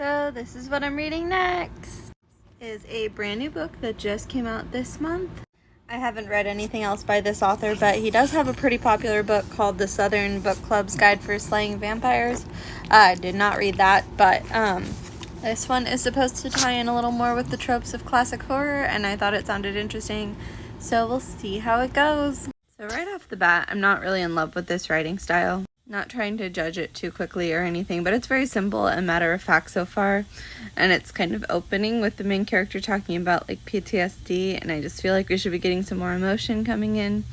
So this is what I'm reading next. Is a brand new book that just came out this month. I haven't read anything else by this author, but he does have a pretty popular book called The Southern Book Club's Guide for Slaying Vampires. I did not read that, but this one is supposed to tie in a little more with the tropes of classic horror, and I thought it sounded interesting, so we'll see how it goes. So right off the bat, I'm not really in love with this writing style. Not trying to judge it too quickly or anything, but it's very simple and matter of fact so far, and it's kind of opening with the main character talking about like PTSD, and I just feel like we should be getting some more emotion coming in,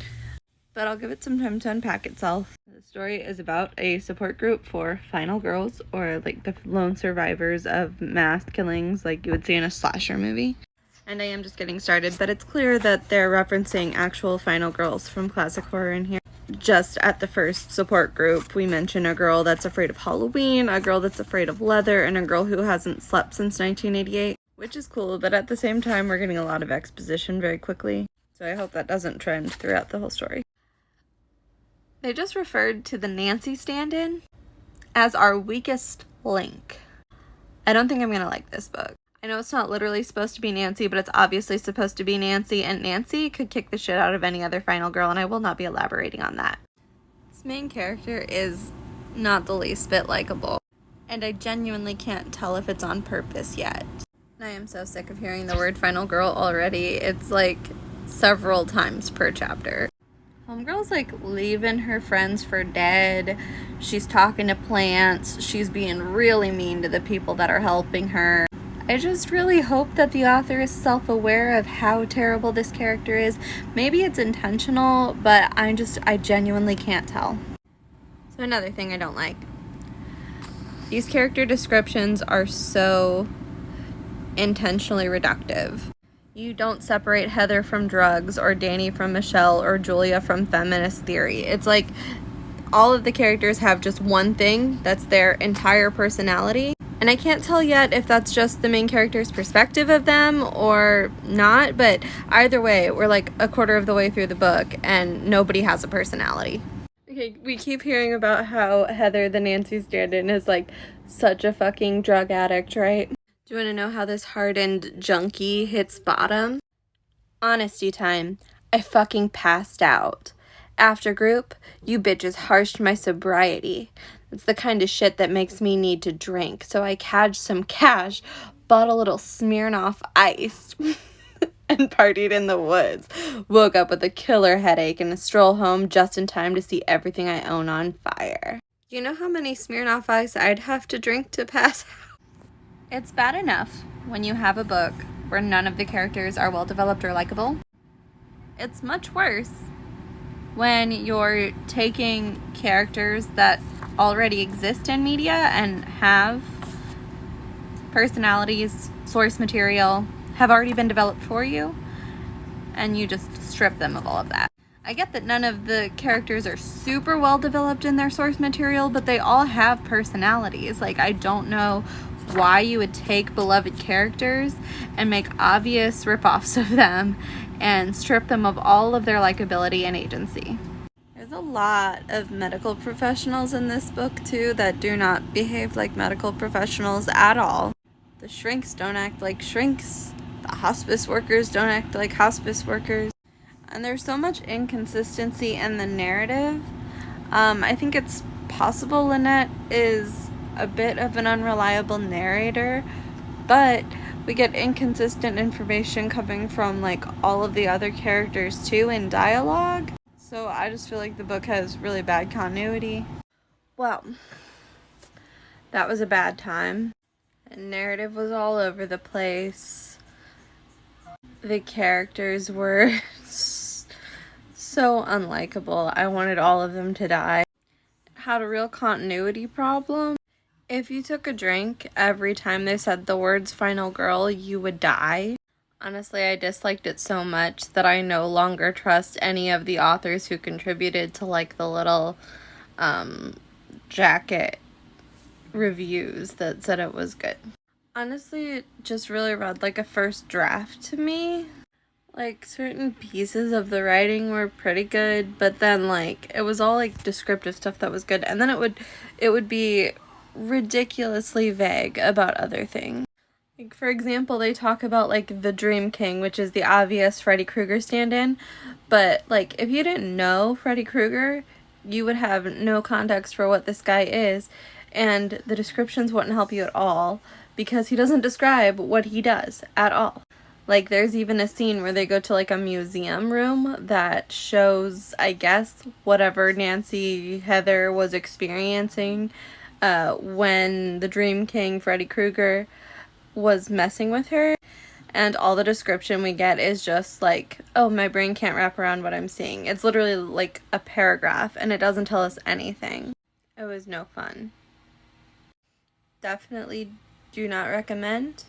but I'll give it some time to unpack itself. The story is about a support group for final girls, or like the lone survivors of mass killings like you would see in a slasher movie. And I am just getting started, but it's clear that they're referencing actual final girls from classic horror in here. Just at the first support group, we mention a girl that's afraid of Halloween, a girl that's afraid of leather, and a girl who hasn't slept since 1988, which is cool, but at the same time, we're getting a lot of exposition very quickly, so I hope that doesn't trend throughout the whole story. They just referred to the Nancy stand-in as our weakest link. I don't think I'm gonna like this book. I know it's not literally supposed to be Nancy, but it's obviously supposed to be Nancy, and Nancy could kick the shit out of any other final girl, and I will not be elaborating on that. This main character is not the least bit likable, and I genuinely can't tell if it's on purpose yet. I am so sick of hearing the word final girl already. It's like several times per chapter. Homegirl's like leaving her friends for dead. She's talking to plants. She's being really mean to the people that are helping her. I just really hope that the author is self-aware of how terrible this character is. Maybe it's intentional, but I genuinely can't tell. So another thing I don't like. These character descriptions are so intentionally reductive. You don't separate Heather from drugs, or Danny from Michelle, or Julia from feminist theory. It's like all of the characters have just one thing that's their entire personality. And I can't tell yet if that's just the main character's perspective of them or not, but either way, we're like a quarter of the way through the book and nobody has a personality. Okay, we keep hearing about how Heather, the Nancy stand-in, is like such a fucking drug addict, right? Do you want to know how this hardened junkie hits bottom? Honesty time. I fucking passed out. After group, you bitches harshed my sobriety. It's the kind of shit that makes me need to drink, so I cadged some cash, bought a little Smirnoff Ice, and partied in the woods. Woke up with a killer headache and a stroll home just in time to see everything I own on fire. You know how many Smirnoff Ice I'd have to drink to pass out? It's bad enough when you have a book where none of the characters are well developed or likable. It's much worse when you're taking characters that already exist in media and have personalities, source material, have already been developed for you, and you just strip them of all of that. I get that none of the characters are super well developed in their source material, but they all have personalities. Like, I don't know why you would take beloved characters and make obvious ripoffs of them and strip them of all of their likability and agency. There's a lot of medical professionals in this book too that do not behave like medical professionals at all. The shrinks don't act like shrinks. The hospice workers don't act like hospice workers. And there's so much inconsistency in the narrative. I think it's possible Lynette is a bit of an unreliable narrator, but we get inconsistent information coming from like all of the other characters too in dialogue. So I just feel like the book has really bad continuity. Well, that was a bad time. The narrative was all over the place. The characters were so unlikable. I wanted all of them to die. It had a real continuity problem. If you took a drink every time they said the words final girl, you would die. Honestly, I disliked it so much that I no longer trust any of the authors who contributed to like the little jacket reviews that said it was good. Honestly, it just really read like a first draft to me. Like, certain pieces of the writing were pretty good, but then like it was all like descriptive stuff that was good, and then it would be ridiculously vague about other things. Like, for example, they talk about, like, the Dream King, which is the obvious Freddy Krueger stand-in, but, like, if you didn't know Freddy Krueger, you would have no context for what this guy is, and the descriptions wouldn't help you at all, because he doesn't describe what he does at all. Like, there's even a scene where they go to, like, a museum room that shows, I guess, whatever Nancy Heather was experiencing when the Dream King, Freddy Krueger, was messing with her, and all the description we get is just like, oh, my brain can't wrap around what I'm seeing. It's literally like a paragraph, and it doesn't tell us anything. It was no fun. Definitely do not recommend.